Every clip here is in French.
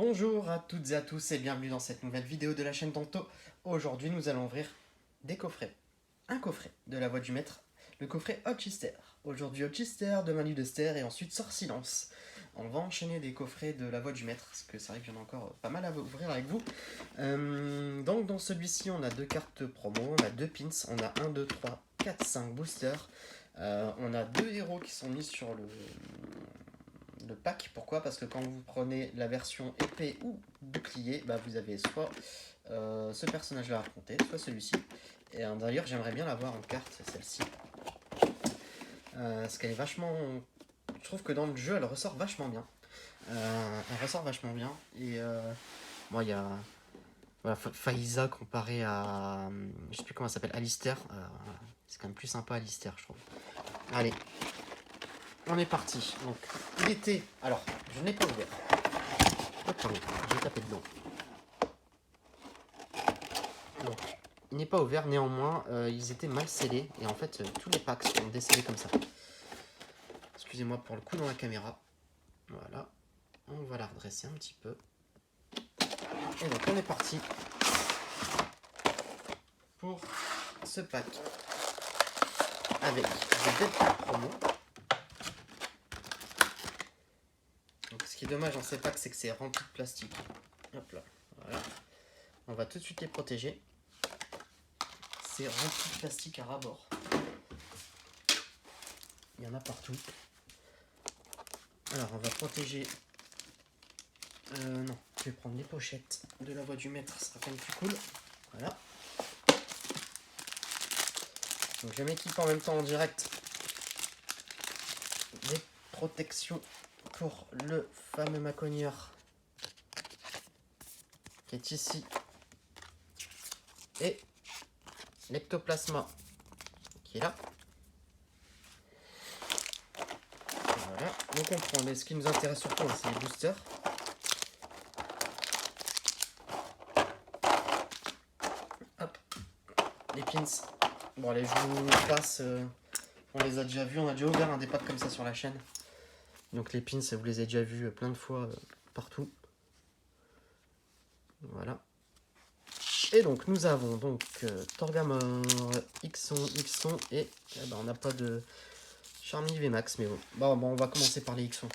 Bonjour à toutes et à tous et bienvenue dans cette nouvelle vidéo de la chaîne Tanto. Aujourd'hui nous allons ouvrir des coffrets. Un coffret de la voix du maître, le coffret Hotchister. Aujourd'hui Hotchister, demain Ludester et ensuite Sort Silence. On va enchaîner des coffrets de la voix du maître, parce que c'est vrai qu'il y en a encore pas mal à ouvrir avec vous. Donc dans celui-ci on a deux cartes promo, on a deux pins, on a 1, 2, 3, 4, 5 boosters. On a deux héros qui sont mis sur le pack. Pourquoi? Parce que quand vous prenez la version épée ou bouclier, bah vous avez soit ce personnage là à affronter, soit celui-ci. Et d'ailleurs j'aimerais bien l'avoir en carte, celle-ci. Parce qu'elle est vachement... Je trouve que dans le jeu elle ressort vachement bien. Elle ressort vachement bien. Et bon, il y a... Voilà, Faiza comparé à... Je sais plus comment elle s'appelle, Alistair. C'est quand même plus sympa Alistair, je trouve. Allez, on est parti. Donc, il était... Alors, je n'ai pas ouvert. Oh, pardon, j'ai tapé dedans. Donc, il n'est pas ouvert, néanmoins, ils étaient mal scellés. Et en fait, tous les packs sont décellés comme ça. Excusez-moi pour le coup dans la caméra. Voilà. On va la redresser un petit peu. Et donc, on est parti pour ce pack avec des Deadpool promo. Donc, ce qui est dommage dans ces packs, c'est que c'est rempli de plastique. Hop là, voilà. On va tout de suite les protéger. C'est rempli de plastique à ras-bord. Il y en a partout. Alors, on va protéger... non, je vais prendre les pochettes de la voix du maître, ça sera quand même plus cool. Voilà. Donc, je m'équipe en même temps en direct des protections pour le fameux macogneur qui est ici. Et l'ectoplasma qui est là. Voilà, donc on prend, mais ce qui nous intéresse surtout, c'est les boosters. Hop, les pins. Bon allez, je vous passe, on les a déjà vus, on a déjà ouvert un des packs comme ça sur la chaîne. Donc les pins, vous les avez déjà vus plein de fois partout. Voilà. Et donc nous avons donc Torgamor, Ixon et ben, on n'a pas de Charmy VMAX, mais bon. Bon, on va commencer par les Ixon.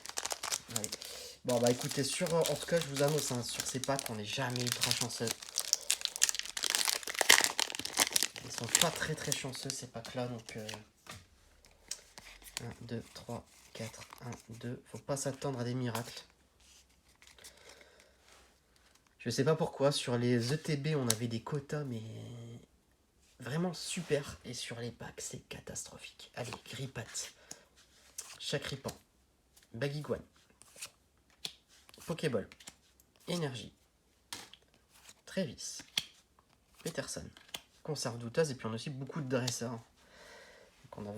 Allez. Bon bah écoutez, en tout cas je vous annonce, hein, sur ces packs on n'est jamais ultra chanceux. Ils sont pas très chanceux ces packs là, donc 1, 2, 3, 4, 1, 2, faut pas s'attendre à des miracles. Je sais pas pourquoi, sur les ETB on avait des quotas mais vraiment super, et sur les packs c'est catastrophique. Allez, Gripat, Chakripan, Baguiguane, Pokéball, Énergie, Trévis, Peterson, Conserve douteuse, et puis on a aussi beaucoup de dresseurs. Donc on a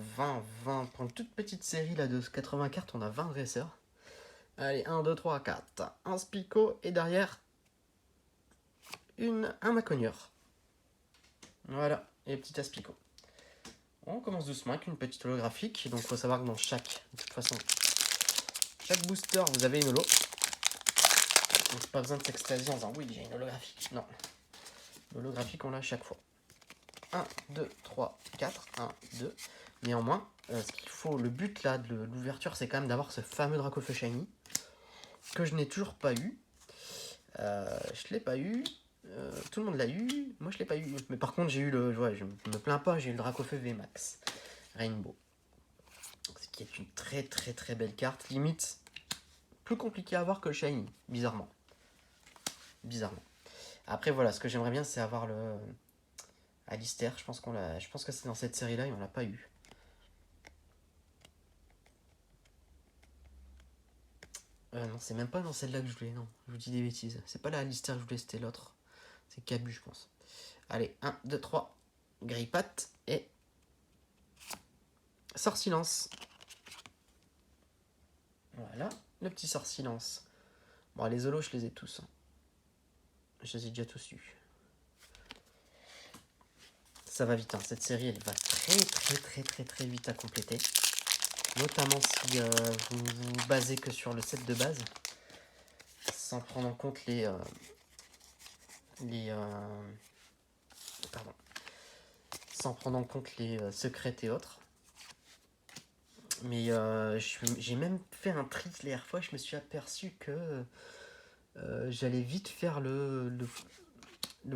20, pour une toute petite série là de 80 cartes, on a 20 dresseurs. Allez, 1, 2, 3, 4, un Spico, et derrière, un Macogneur. Voilà, et petit Aspico. On commence doucement avec une petite holographique, donc il faut savoir que dans chaque booster, vous avez une holo. Donc pas besoin de s'extasier en disant oui, j'ai une holographique. Non, l'holographique on l'a à chaque fois. 1, 2, 3, 4, 1, 2. Néanmoins, ce qu'il faut, le but là de l'ouverture, c'est quand même d'avoir ce fameux Dracofeu Shiny que je n'ai toujours pas eu. Je l'ai pas eu. Tout le monde l'a eu. Moi, je l'ai pas eu. Mais par contre, j'ai eu le. Ouais, je me plains pas, j'ai eu le Dracofeu VMAX Rainbow. Ce qui est une très belle carte. Limite, plus compliqué à avoir que le Shiny, bizarrement. Après, voilà, ce que j'aimerais bien, c'est avoir le Alistair. Je pense que c'est dans cette série-là et on l'a pas eu. Non, c'est même pas dans celle-là que je voulais, non. Je vous dis des bêtises. C'est pas la Alistair que je voulais, c'était l'autre. C'est Cabu, je pense. Allez, 1, 2, 3. Gripat et Sort Silence. Voilà, le petit Sort Silence. Bon, les holos, je les ai tous. Hein. Je les ai déjà tous eus. Ça va vite, hein. Cette série, elle va très vite à compléter. Notamment si vous vous basez que sur le set de base. sans prendre en compte pardon, sans prendre en compte les secrètes et autres. Mais j'ai même fait un tri la dernière fois, je me suis aperçu que j'allais vite faire le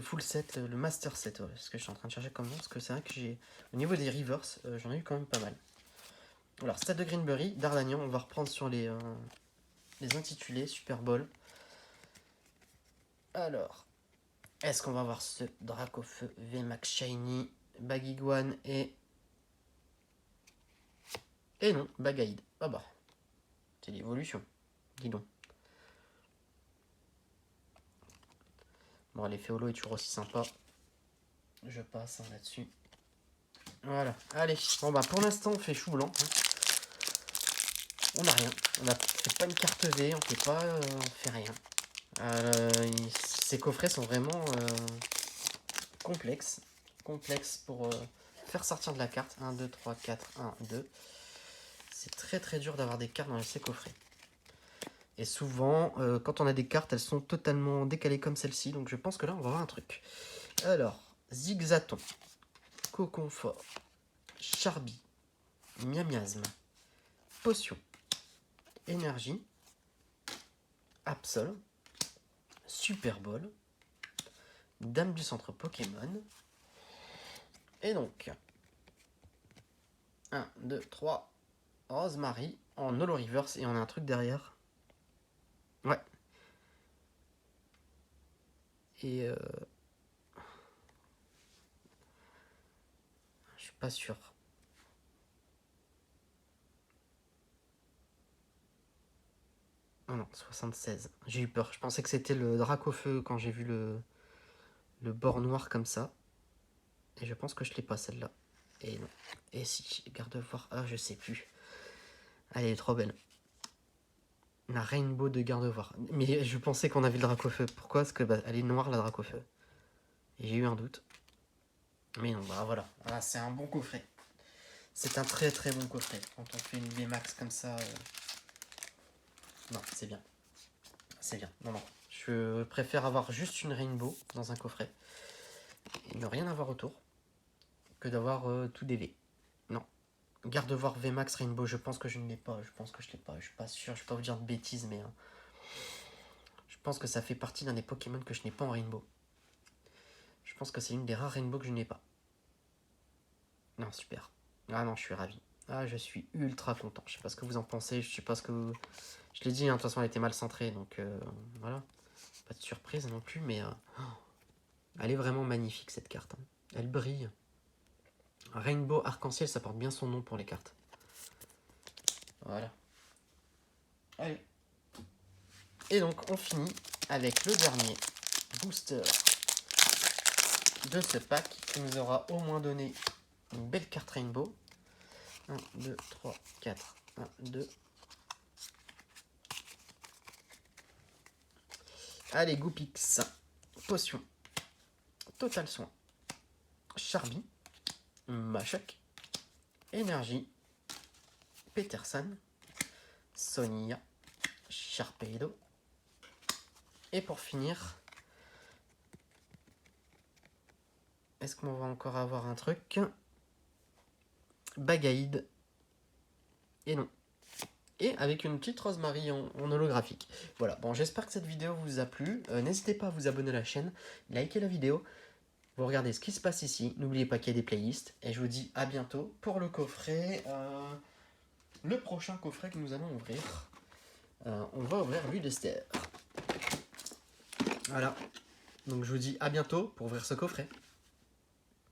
full set, le master set, ouais, ce que je suis en train de chercher comme nom, parce que c'est vrai que j'ai, au niveau des rivers, j'en ai eu quand même pas mal. Alors, Stade de Greenbury, Dardagnan, on va reprendre sur les intitulés, Super Bowl. Alors, est-ce qu'on va avoir ce Dracofeu, VMAX Shiny, Bagiguan et non, Bagaïd. Ah bah, c'est l'évolution, dis donc. Bon, l'effet holo est toujours aussi sympa. Je passe hein, là-dessus. Voilà, allez. Bon bah pour l'instant on fait chou blanc. Hein. On n'a rien. On fait pas une carte V, on fait rien. Ces coffrets sont vraiment complexes. Complexes pour faire sortir de la carte. 1, 2, 3, 4, 1, 2. C'est très très dur d'avoir des cartes dans ces coffrets. Et souvent, quand on a des cartes, elles sont totalement décalées comme celle-ci. Donc je pense que là, on va avoir un truc. Alors, Zigzaton, Coconfort, Charby, Miamiasme, Potion, Énergie, Absol, Super Bowl, Dame du centre Pokémon. Et donc, 1, 2, 3, Rosemary en Holo Reverse. Et on a un truc derrière. Ouais. Et je suis pas sûr. Oh non, 76. J'ai eu peur. Je pensais que c'était le Dracofeu quand j'ai vu le bord noir comme ça. Et je pense que je l'ai pas celle-là. Et non. Et si, Gardevoir. Ah, je sais plus. Elle est trop belle. La Rainbow de Gardevoir. Mais je pensais qu'on avait le Dracofeu. Pourquoi? Parce que bah, elle est noire la Dracofeu. Et j'ai eu un doute. Mais non, bah voilà. Ah, c'est un bon coffret. C'est un très très bon coffret. Quand on fait une VMAX comme ça. Non, c'est bien. C'est bien. Non, non. Je préfère avoir juste une Rainbow dans un coffret. Et ne rien avoir autour. Que d'avoir tout DV. Non. Gardevoir VMAX Rainbow, je pense que je ne l'ai pas. Je pense que je l'ai pas. Je suis pas sûr. Je vais pas vous dire de bêtises, mais je pense que ça fait partie d'un des Pokémon que je n'ai pas en Rainbow. Je pense que c'est une des rares Rainbow que je n'ai pas. Non, super. Ah non, je suis ravi. Ah, je suis ultra content. Je sais pas ce que vous en pensez. Je sais pas ce que vous... Je l'ai dit, hein, de toute façon, elle était mal centrée. Donc, voilà. Pas de surprise non plus, mais... elle est vraiment magnifique, cette carte. Hein. Elle brille. Rainbow Arc-en-Ciel, ça porte bien son nom pour les cartes. Voilà. Allez. Et donc, on finit avec le dernier booster de ce pack qui nous aura au moins donné une belle carte Rainbow. 1, 2, 3, 4. 1, 2. Allez, Goopix. Potion. Total Soin. Charby. Machak. Énergie. Peterson. Sonia. Sharpedo. Et pour finir, est-ce qu'on va encore avoir un truc? Bagaïd. Et non. Et avec une petite Rosemary en holographique. Voilà, bon, j'espère que cette vidéo vous a plu. N'hésitez pas à vous abonner à la chaîne, liker la vidéo. Vous regardez ce qui se passe ici. N'oubliez pas qu'il y a des playlists. Et je vous dis à bientôt pour le coffret. Le prochain coffret que nous allons ouvrir. On va ouvrir lui d'Esther. Voilà. Donc je vous dis à bientôt pour ouvrir ce coffret.